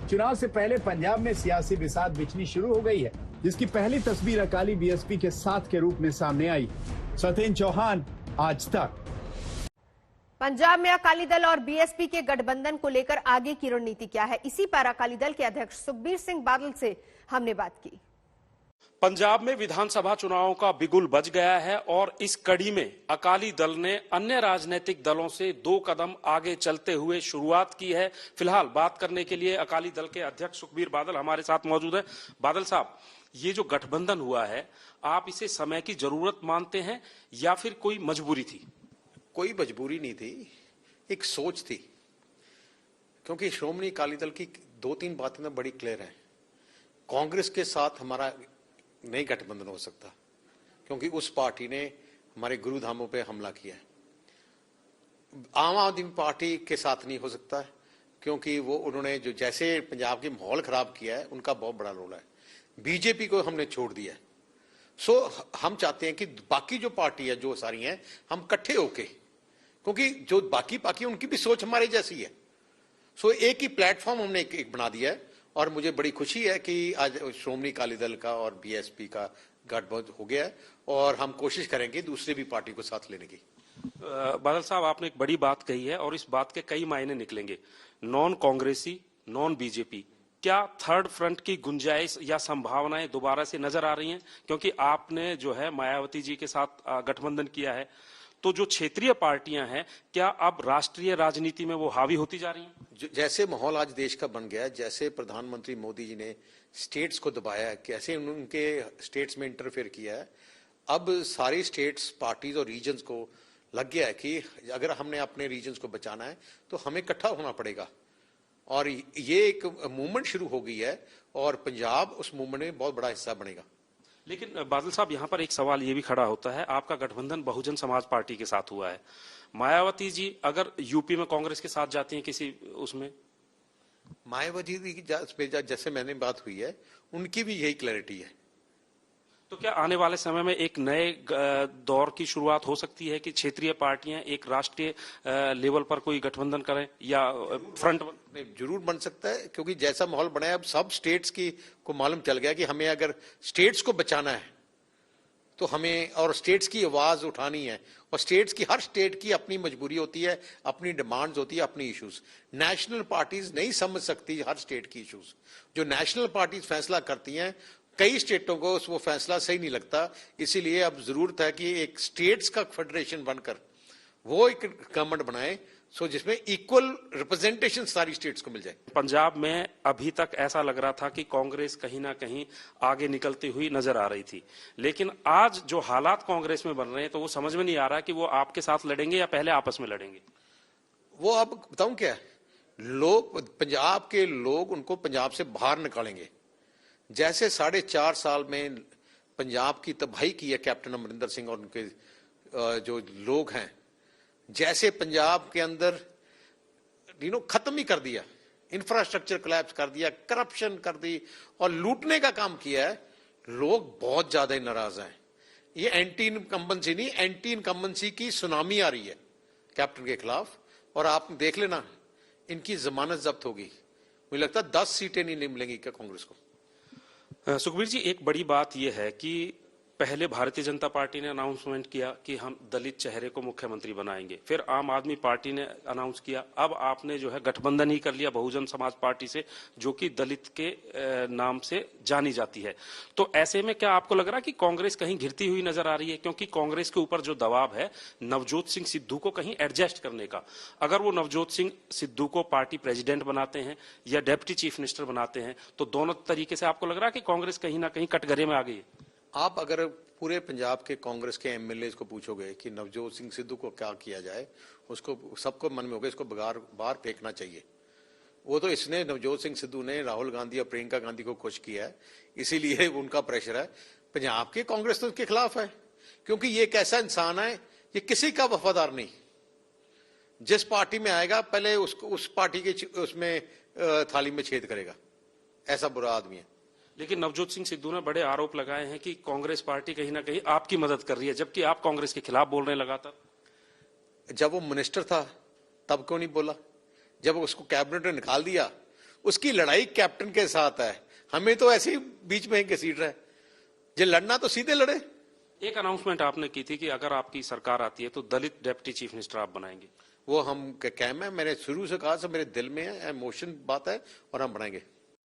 चुनाव से पहले पंजाब में सियासी बिसात बिछनी शुरू हो गई है, जिसकी पहली तस्वीर अकाली बीएसपी के साथ के रूप में सामने आई। सत्येंद्र चौहान, आज तक। पंजाब में अकाली दल और बीएसपी के गठबंधन को लेकर आगे की रणनीति क्या है, इसी पर अकाली दल के अध्यक्ष सुखबीर सिंह बादल से हमने बात की। पंजाब में विधानसभा चुनावों का बिगुल बज गया है और इस कड़ी में अकाली दल ने अन्य राजनीतिक दलों से 2 कदम आगे चलते हुए शुरुआत की है। फिलहाल बात करने के लिए अकाली दल के अध्यक्ष सुखबीर बादल हमारे साथ मौजूद है। बादल साहब, ये जो गठबंधन हुआ है, आप इसे समय की जरूरत मानते हैं या फिर कोई मजबूरी थी? कोई मजबूरी नहीं थी, एक सोच थी। क्योंकि श्रोमणी अकाली दल की 2-3 बातें तो बड़ी क्लियर हैं। कांग्रेस के साथ हमारा नहीं गठबंधन हो सकता, क्योंकि उस पार्टी ने हमारे गुरुधामों पे हमला किया है। आम आदमी पार्टी के साथ नहीं हो सकता, क्योंकि वो उन्होंने जो जैसे पंजाब के माहौल खराब किया है, उनका बहुत बड़ा रोल है। बीजेपी को हमने छोड़ दिया है। सो हम चाहते हैं कि बाकी जो पार्टी है, जो सारी हैं, हम इकट्ठे होके, क्योंकि जो बाकी उनकी भी सोच हमारे जैसी है। सो एक ही प्लेटफॉर्म हमने एक बना दिया है और मुझे बड़ी खुशी है कि आज श्रोमणी अकाली दल का और बीएसपी का गठबंधन हो गया है और हम कोशिश करेंगे दूसरी भी पार्टी को साथ लेने की। बादल साहब, आपने एक बड़ी बात कही है और इस बात के कई मायने निकलेंगे। नॉन कांग्रेसी, नॉन बीजेपी, क्या थर्ड फ्रंट की गुंजाइश या संभावनाएं दोबारा से नजर आ रही हैं? क्योंकि आपने जो है मायावती जी के साथ गठबंधन किया है, तो जो क्षेत्रीय पार्टियां हैं, क्या अब राष्ट्रीय राजनीति में वो हावी होती जा रही हैं? जैसे माहौल आज देश का बन गया है, जैसे प्रधानमंत्री मोदी जी ने स्टेट्स को दबाया है, कैसे उनके स्टेट्स में इंटरफेयर किया है, अब सारी स्टेट्स, पार्टीज और रीजन्स को लग गया है कि अगर हमने अपने रीजन्स को बचाना है तो हमें इकट्ठा होना पड़ेगा। और ये एक मूवमेंट शुरू हो गई है और पंजाब उस मूवमेंट में बहुत बड़ा हिस्सा बनेगा। लेकिन बादल साहब, यहाँ पर एक सवाल ये भी खड़ा होता है, आपका गठबंधन बहुजन समाज पार्टी के साथ हुआ है। मायावती जी अगर यूपी में कांग्रेस के साथ जाती हैं किसी उसमें, मायावती जी जैसे मैंने बात हुई है, उनकी भी यही क्लैरिटी है। तो क्या आने वाले समय में एक नए दौर की शुरुआत हो सकती है कि क्षेत्रीय पार्टियां एक राष्ट्रीय लेवल पर कोई गठबंधन करें या फ्रंट? जरूर बन सकता है, क्योंकि जैसा माहौल बना है, अब सब स्टेट्स की को मालूम चल गया कि हमें अगर स्टेट्स को बचाना है तो हमें और स्टेट्स की आवाज उठानी है। और स्टेट्स की, हर स्टेट की अपनी मजबूरी होती है, अपनी डिमांड्स होती है, अपनी इश्यूज। नेशनल पार्टीज नहीं समझ सकती हर स्टेट की इश्यूज। जो नेशनल पार्टीज फैसला करती हैं, कई स्टेटों को वो फैसला सही नहीं लगता। इसीलिए अब जरूरत है कि एक स्टेट्स का फेडरेशन बनकर वो एक गवर्नमेंट बनाए, सो जिसमें इक्वल रिप्रेजेंटेशन सारी स्टेट्स को मिल जाए। पंजाब में अभी तक ऐसा लग रहा था कि कांग्रेस कहीं ना कहीं आगे निकलती हुई नजर आ रही थी, लेकिन आज जो हालात कांग्रेस में बन रहे हैं, तो वो समझ में नहीं आ रहा कि वो आपके साथ लड़ेंगे या पहले आपस में लड़ेंगे। वो अब बताऊं क्या है, लोग, पंजाब के लोग उनको पंजाब से बाहर निकालेंगे। जैसे 4.5 साल में पंजाब की तबाही की है कैप्टन अमरिंदर सिंह और उनके जो लोग हैं, जैसे पंजाब के अंदर खत्म ही कर दिया, इंफ्रास्ट्रक्चर कोलैप्स कर दिया, करप्शन कर दी और लूटने का काम किया है, लोग बहुत ज्यादा नाराज हैं। ये एंटी इनकम्बेंसी नहीं, एंटी इनकम्बेंसी की सुनामी आ रही है कैप्टन के खिलाफ। और आप देख लेना, इनकी जमानत जब्त होगी। मुझे लगता है 10 सीटें नहीं मिलेंगी क्या कांग्रेस को। सुखबीर जी, एक बड़ी बात यह है कि पहले भारतीय जनता पार्टी ने अनाउंसमेंट किया कि हम दलित चेहरे को मुख्यमंत्री बनाएंगे, फिर आम आदमी पार्टी ने अनाउंस किया, अब आपने जो है गठबंधन ही कर लिया बहुजन समाज पार्टी से, जो कि दलित के नाम से जानी जाती है। तो ऐसे में क्या आपको लग रहा है कि कांग्रेस कहीं घिरती हुई नजर आ रही है? क्योंकि कांग्रेस के ऊपर जो दबाव है नवजोत सिंह सिद्धू को कहीं एडजस्ट करने का, अगर वो नवजोत सिंह सिद्धू को पार्टी प्रेसिडेंट बनाते हैं या डेप्टी चीफ मिनिस्टर बनाते हैं, तो दोनों तरीके से आपको लग रहा है कि कांग्रेस कहीं ना कहीं कटघरे में आ गई है? आप अगर पूरे पंजाब के कांग्रेस के एमएलए को पूछोगे कि नवजोत सिंह सिद्धू को क्या किया जाए, उसको सबको मन में होगा इसको बाहर फेंकना चाहिए। वो तो इसने, नवजोत सिंह सिद्धू ने राहुल गांधी और प्रियंका गांधी को खुश किया है, इसीलिए उनका प्रेशर है। पंजाब की कांग्रेस तो उसके खिलाफ है, क्योंकि ये एक ऐसा इंसान है, ये किसी का वफादार नहीं। जिस पार्टी में आएगा पहले उसको उस पार्टी के उसमें थाली में छेद करेगा, ऐसा बुरा आदमी है। लेकिन नवजोत सिंह सिद्धू ने बड़े आरोप लगाए हैं कि कांग्रेस पार्टी कहीं ना कहीं आपकी मदद कर रही है, जबकि आप कांग्रेस के खिलाफ बोल रहे हैं लगातार। जब वो मिनिस्टर था तब क्यों नहीं बोला? जब उसको कैबिनेट ने निकाल दिया, उसकी लड़ाई कैप्टन के साथ है, हमें तो ऐसे ही बीच में ही घसीट रहा है। जो लड़ना तो सीधे लड़े। एक अनाउंसमेंट आपने की थी कि अगर आपकी सरकार आती है तो दलित डेप्टी चीफ मिनिस्टर आप बनाएंगे। वो हम कहम है, मैंने शुरू से कहा, सब मेरे दिल में है, इमोशन बात है और हम बनाएंगे।